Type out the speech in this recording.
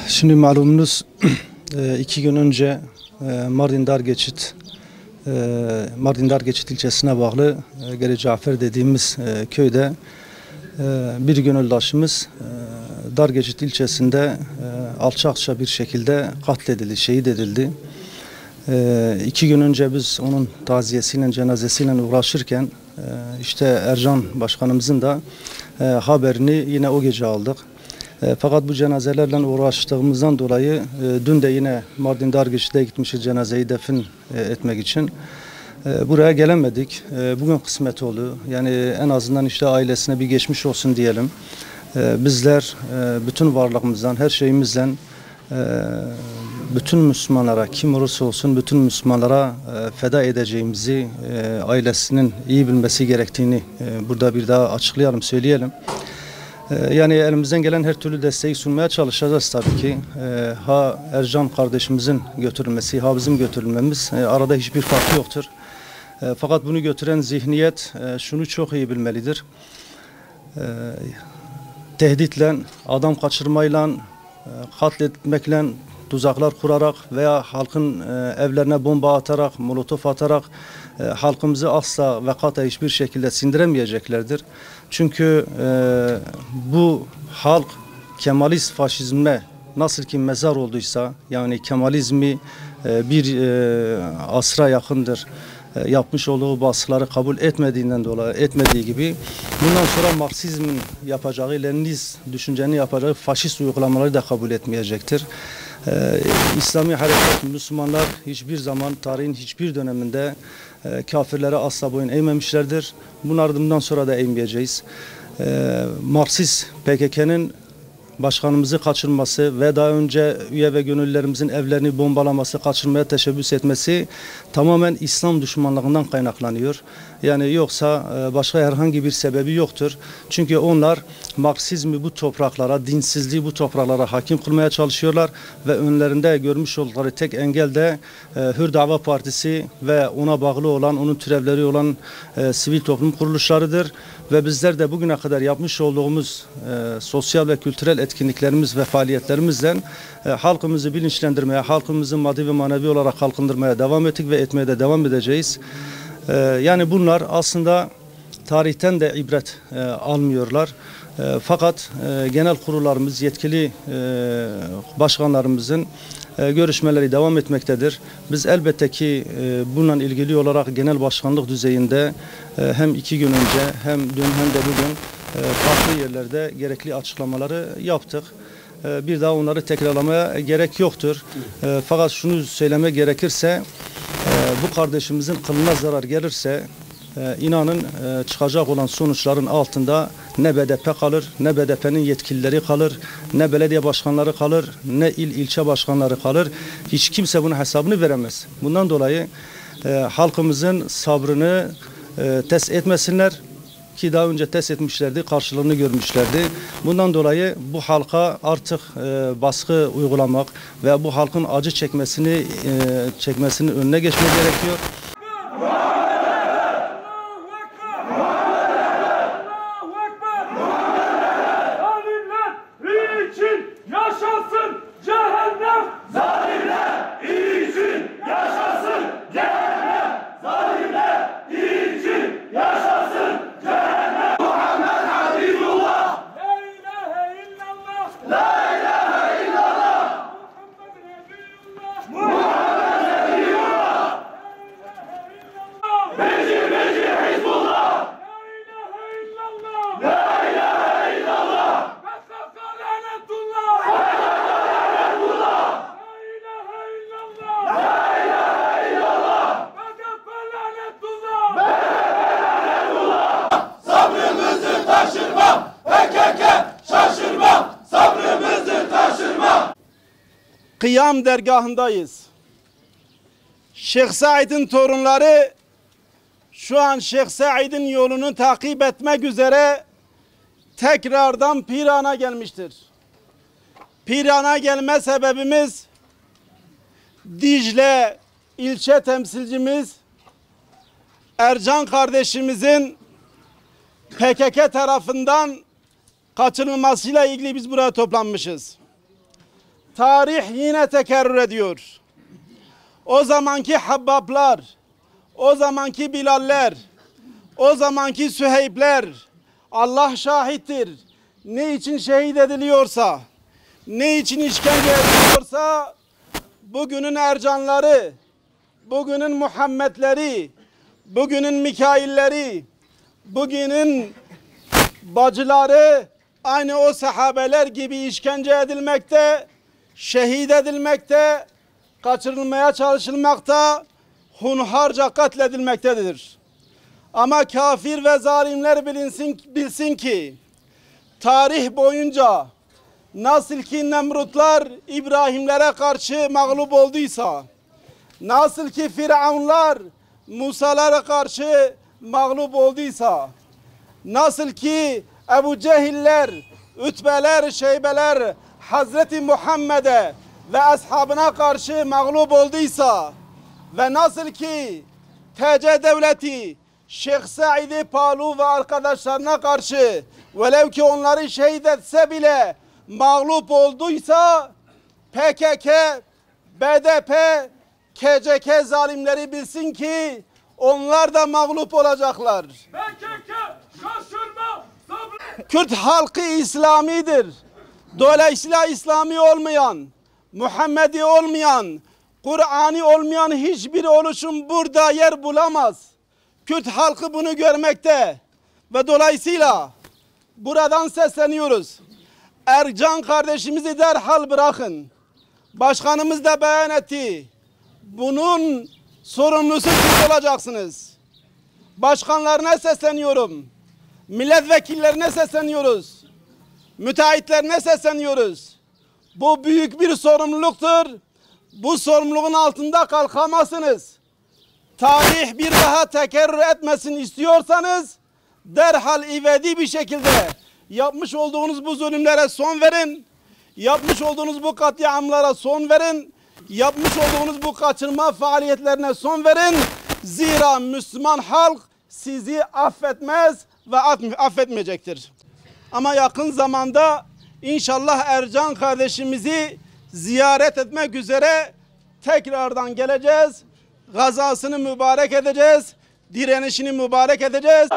Şimdi malumunuz 2 gün önce Mardin Dargeçit ilçesine bağlı Geri Cafer dediğimiz köyde bir gönüldaşımız Dargeçit ilçesinde alçakça bir şekilde katledildi, şehit edildi. 2 gün önce biz onun taziyesiyle, cenazesiyle uğraşırken işte Ercan Başkanımızın da haberini yine o gece aldık. Fakat bu cenazelerle uğraştığımızdan dolayı dün de yine Mardin Dargeçit'e gitmişiz cenazeyi defin etmek için. Buraya gelemedik. Bugün kısmet oldu. Yani en azından işte ailesine bir geçmiş olsun diyelim. Bizler bütün varlığımızdan, her şeyimizle bütün Müslümanlara, kim olursa olsun bütün Müslümanlara feda edeceğimizi, ailesinin iyi bilmesi gerektiğini burada bir daha açıklayalım, söyleyelim. Yani elimizden gelen her türlü desteği sunmaya çalışacağız tabii ki. Ha Ercan kardeşimizin götürülmesi, ha bizim götürülmemiz arada hiçbir fark yoktur. Fakat bunu götüren zihniyet şunu çok iyi bilmelidir. Tehditle, adam kaçırmayla, katletmekle, tuzaklar kurarak veya halkın evlerine bomba atarak, molotof atarak halkımızı asla ve kata hiçbir şekilde sindiremeyeceklerdir. Çünkü bu halk Kemalist faşizme nasıl ki mezar olduysa, yani Kemalizmi bir asra yakındır yapmış olduğu baskıları kabul etmediğinden dolayı etmediği gibi bundan sonra Marksizmin yapacağı, Leninist düşüncenin yapacağı faşist uygulamaları da kabul etmeyecektir. İslami hareket, Müslümanlar hiçbir zaman tarihin hiçbir döneminde kafirlere asla boyun eğmemişlerdir. Bundan sonra da eğmeyeceğiz. Marksist PKK'nın başkanımızı kaçırması ve daha önce üye ve gönüllülerimizin evlerini bombalaması, kaçırmaya teşebbüs etmesi tamamen İslam düşmanlığından kaynaklanıyor. Yani yoksa başka herhangi bir sebebi yoktur. Çünkü onlar Marksizmi bu topraklara, dinsizliği bu topraklara hakim kılmaya çalışıyorlar ve önlerinde görmüş oldukları tek engel de Hür Dava Partisi ve ona bağlı olan, onun türevleri olan sivil toplum kuruluşlarıdır. Ve bizler de bugüne kadar yapmış olduğumuz sosyal ve kültürel etkinliklerimiz ve faaliyetlerimizle halkımızı bilinçlendirmeye, halkımızı maddi ve manevi olarak kalkındırmaya devam ettik ve etmeye de devam edeceğiz. Yani bunlar aslında tarihten de ibret almıyorlar. Fakat genel kurullarımız, yetkili başkanlarımızın görüşmeleri devam etmektedir. Biz elbette ki bununla ilgili olarak genel başkanlık düzeyinde hem 2 gün önce hem dün hem de bugün farklı yerlerde gerekli açıklamaları yaptık. Bir daha onları tekrarlamaya gerek yoktur. Fakat şunu söyleme gerekirse bu kardeşimizin kılına zarar gelirse inanın çıkacak olan sonuçların altında ne BDP kalır, ne BDP'nin yetkilileri kalır, ne belediye başkanları kalır, ne ilçe başkanları kalır. Hiç kimse bunun hesabını veremez. Bundan dolayı halkımızın sabrını test etmesinler ki daha önce test etmişlerdi, karşılığını görmüşlerdi. Bundan dolayı bu halka artık baskı uygulamak ve bu halkın acı çekmesinin önüne geçmek gerekiyor. Kıyam dergahındayız. Şeyh Said'in torunları şu an Şeyh Said'in yolunu takip etmek üzere tekrardan Piran'a gelmiştir. Piran'a gelme sebebimiz Dicle ilçe temsilcimiz Ercan kardeşimizin PKK tarafından kaçırılmasıyla ilgili biz buraya toplanmışız. Tarih yine tekerrür ediyor. O zamanki Habbablar, o zamanki Bilaller, o zamanki Süheybler, Allah şahittir. Ne için şehit ediliyorsa, ne için işkence ediliyorsa, bugünün Ercanları, bugünün Muhammedleri, bugünün Mikailleri, bugünün bacıları aynı o sahabeler gibi işkence edilmekte, şehit edilmekte, kaçırılmaya çalışılmakta, hunharca katledilmektedir. Ama kafir ve zalimler bilsin ki tarih boyunca nasıl ki Nemrutlar İbrahimlere karşı mağlup olduysa, nasıl ki Firavunlar Musa'lara karşı mağlup olduysa, nasıl ki Ebu Cehiller, Ütbeler, Şeybeler Hazreti Muhammed'e ve ashabına karşı mağlup olduysa ve nasıl ki TC devleti Şeyh Said Palu ve arkadaşlarına karşı velev ki onları şehit etse bile mağlup olduysa, PKK, BDP, KCK zalimleri bilsin ki onlar da mağlup olacaklar. PKK şaşırma. Kürt halkı İslamidir. Dolayısıyla İslami olmayan, Muhammedi olmayan, Kur'an'ı olmayan hiçbir oluşum burada yer bulamaz. Kürt halkı bunu görmekte ve dolayısıyla buradan sesleniyoruz. Ercan kardeşimizi derhal bırakın. Başkanımız da beyan etti. Bunun sorumlusu siz olacaksınız. Başkanlarına sesleniyorum. Milletvekillerine sesleniyoruz. Müteahhitlerine sesleniyoruz. Bu büyük bir sorumluluktur. Bu sorumluluğun altında kalkamazsınız. Tarih bir daha tekerrür etmesin istiyorsanız derhal ivedi bir şekilde yapmış olduğunuz bu zulümlere son verin. Yapmış olduğunuz bu katliamlara son verin. Yapmış olduğunuz bu kaçırma faaliyetlerine son verin. Zira Müslüman halk sizi affetmez ve affetmeyecektir. Ama yakın zamanda inşallah Ercan kardeşimizi ziyaret etmek üzere tekrardan geleceğiz. Gazasını mübarek edeceğiz. Direnişini mübarek edeceğiz.